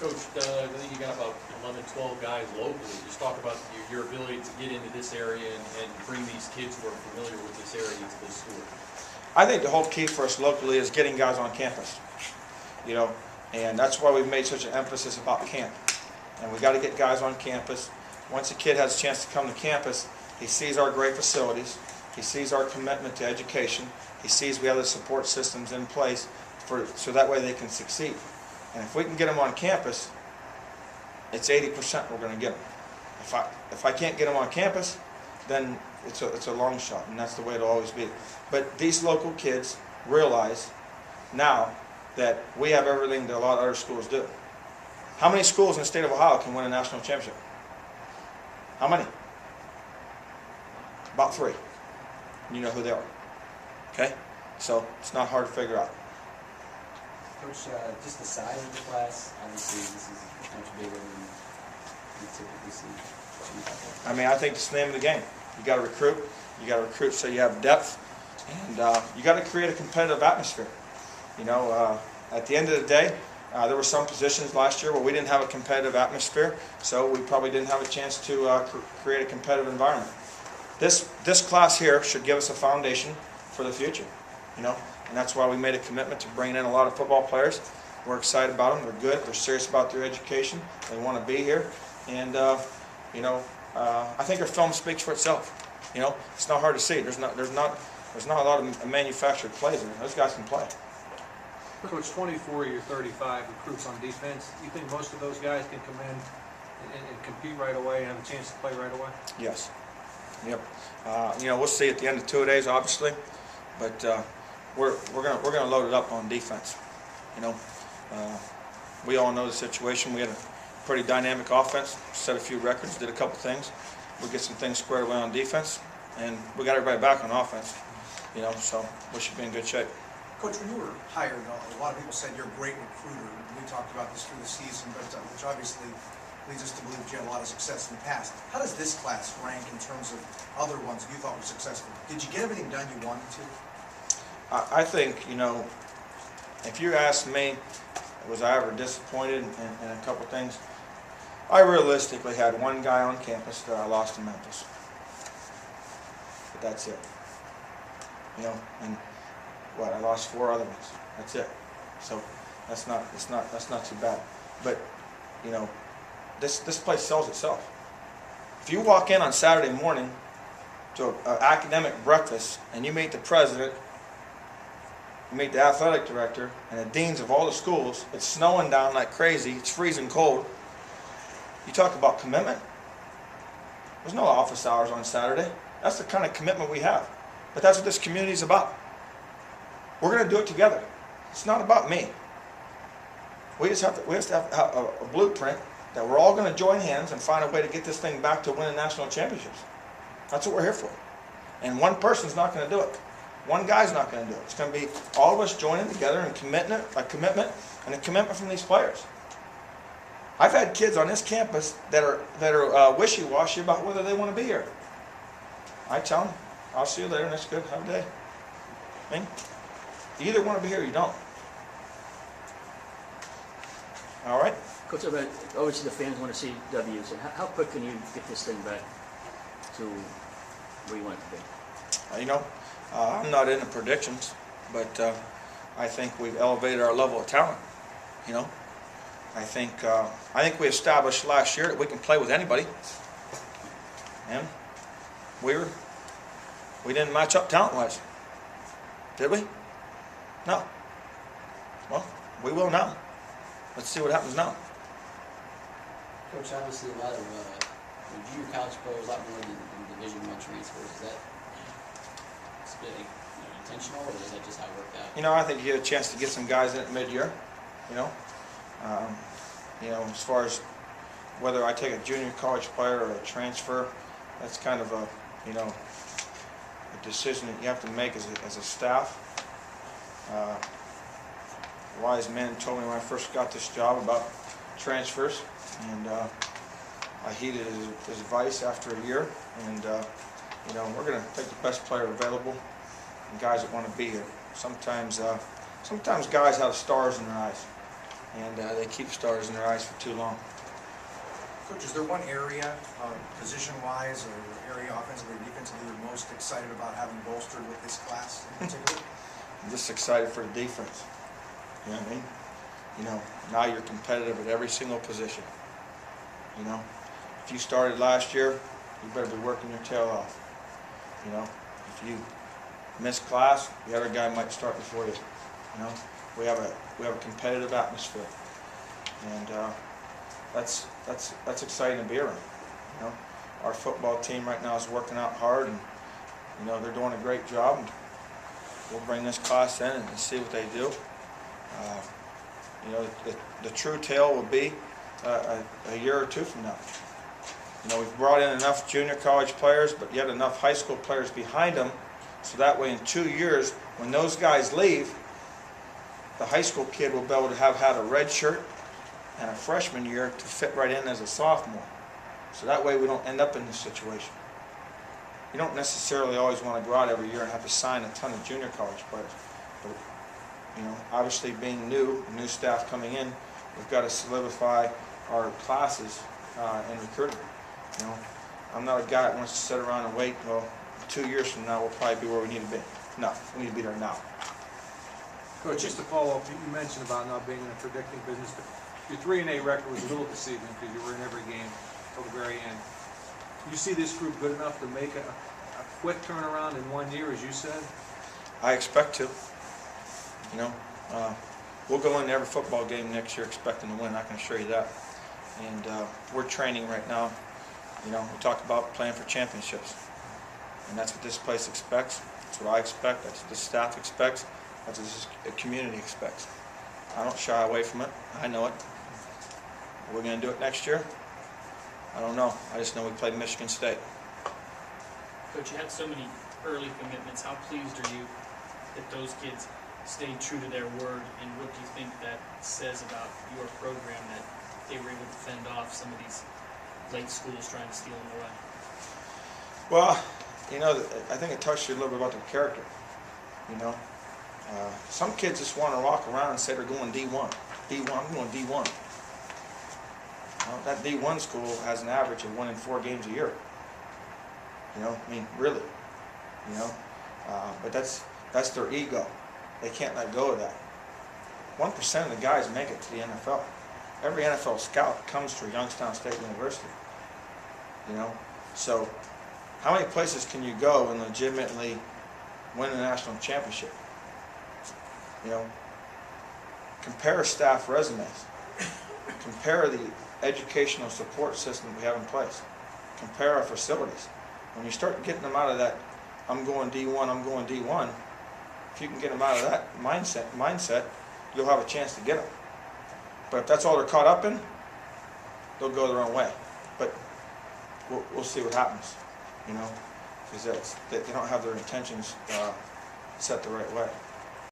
Coach, I think you got about 11, 12 guys locally. Just talk about your ability to get into this area and bring these kids who are familiar with this area into the school. I think the whole key for us locally is getting guys on campus, you know, and that's why we've made such an emphasis about camp. And we got to get guys on campus. Once a kid has a chance to come to campus, he sees our great facilities, he sees our commitment to education, he sees we have the support systems in place so that way they can succeed. And if we can get them on campus, it's 80% we're going to get them. If I can't get them on campus, then it's a long shot, and that's the way it'll always be. But these local kids realize now that we have everything that a lot of other schools do. How many schools in the state of Ohio can win a national championship? How many? About 3. You know who they are. Okay? So it's not hard to figure out. Coach, just the size of the class, obviously this is much bigger than we typically see. I mean, I think it's the name of the game. You got to recruit. You got to recruit so you have depth, and you got to create a competitive atmosphere. You know, at the end of the day, there were some positions last year where we didn't have a competitive atmosphere, so we probably didn't have a chance to create a competitive environment. This class here should give us a foundation for the future. You know, and that's why we made a commitment to bring in a lot of football players. We're excited about them. They're good. They're serious about their education. They want to be here, and you know, I think our film speaks for itself. You know, it's not hard to see. There's not a lot of manufactured plays in there. Those guys can play. Coach, 24 of your 35 recruits on defense. You think most of those guys can come in and compete right away and have a chance to play right away? Yes. Yep. You know, we'll see at the end of 2 days, obviously, but we're gonna load it up on defense. You know, we all know the situation. We had a pretty dynamic offense, set a few records, did a couple things. We get some things squared away on defense, and we got everybody back on offense. You know, so we should be in good shape. Coach, when you were hired, a lot of people said you're a great recruiter. We talked about this through the season, but which obviously leads us to believe you had a lot of success in the past. How does this class rank in terms of other ones you thought were successful? Did you get everything done you wanted to? I think, you know, if you ask me, was I ever disappointed in a couple things? I realistically had one guy on campus that I lost to Memphis. But that's it. You know, and what, I lost 4 other ones. That's it. So that's not too bad. But, you know, this place sells itself. If you walk in on Saturday morning to an academic breakfast and you meet the president, you meet the athletic director and the deans of all the schools, it's snowing down like crazy, it's freezing cold. You talk about commitment. There's no office hours on Saturday. That's the kind of commitment we have. But that's what this community is about. We're going to do it together. It's not about me. We just have to have a blueprint that we're all going to join hands and find a way to get this thing back to winning national championships. That's what we're here for. And one person's not going to do it. One guy's not going to do it. It's going to be all of us joining together and a commitment from these players. I've had kids on this campus that are wishy-washy about whether they want to be here. I tell them, I'll see you later, that's good, have a day. I mean, you either want to be here or you don't. All right? Coach, obviously the fans want to see W's. And how quick can you get this thing back to where you want it to be? You know, I'm not into predictions, but I think we've elevated our level of talent. You know, I think we established last year that we can play with anybody, and we didn't match up talent-wise, did we? No. Well, we will now. Let's see what happens now. Coach, obviously a lot of junior college players, a lot more than Division I transfers. Is that intentional, or is that just how it worked out? You know, I think you get a chance to get some guys in at mid-year. You know, as far as whether I take a junior college player or a transfer, that's kind of a decision that you have to make as a staff. Wise man told me when I first got this job about transfers, and I heeded his advice after a year. And we're going to take the best player available and guys that want to be here. Sometimes guys have stars in their eyes, and they keep stars in their eyes for too long. Coach, is there one area, position-wise or area offensively or defensively you're most excited about having bolstered with this class in particular? I'm just excited for the defense. You know what I mean? You know, now you're competitive at every single position. You know, if you started last year, you better be working your tail off. You know, if you miss class, the other guy might start before you. You know, we have a competitive atmosphere, and that's exciting to be around. You know, our football team right now is working out hard, and you know they're doing a great job. And we'll bring this class in and see what they do. You know, the true tale will be a year or two from now. You know, we've brought in enough junior college players, but yet enough high school players behind them, so that way in 2 years, when those guys leave, the high school kid will be able to have had a red shirt and a freshman year to fit right in as a sophomore. So that way we don't end up in this situation. You don't necessarily always want to go out every year and have to sign a ton of junior college players. But, you know, obviously being new staff coming in, we've got to solidify our classes in recruiting. You know, I'm not a guy that wants to sit around and wait. Well, 2 years from now we'll probably be where we need to be. No, we need to be there now. Coach, just to follow up, you mentioned about not being in a predicting business, but your 3-8 record was a little deceiving because you were in every game till the very end. You see this group good enough to make a quick turnaround in 1 year, as you said? I expect to. You know, we'll go into every football game next year expecting to win, I can assure you that. And we're training right now. You know, we talk about playing for championships. And that's what this place expects. That's what I expect. That's what the staff expects. That's what the community expects. I don't shy away from it. I know it. Are we going to do it next year? I don't know. I just know we played Michigan State. Coach, you had so many early commitments. How pleased are you that those kids stayed true to their word, and what do you think that says about your program that they were able to fend off some of these late schools trying to steal them away? Well, you know, I think it touched you a little bit about their character. You know, some kids just want to walk around and say they're going D1. I'm going D1. Well, that D1 school has an average of winning 4 games a year. You know, I mean, really. You know, but that's their ego. They can't let go of that. 1% of the guys make it to the NFL. Every NFL scout comes to Youngstown State University. You know, so how many places can you go and legitimately win a national championship? You know, compare staff resumes. Compare the educational support system we have in place. Compare our facilities. When you start getting them out of that, I'm going D1, if you can get them out of that mindset, you'll have a chance to get them. But if that's all they're caught up in, they'll go their own way. But we'll see what happens, you know, because they don't have their intentions set the right way.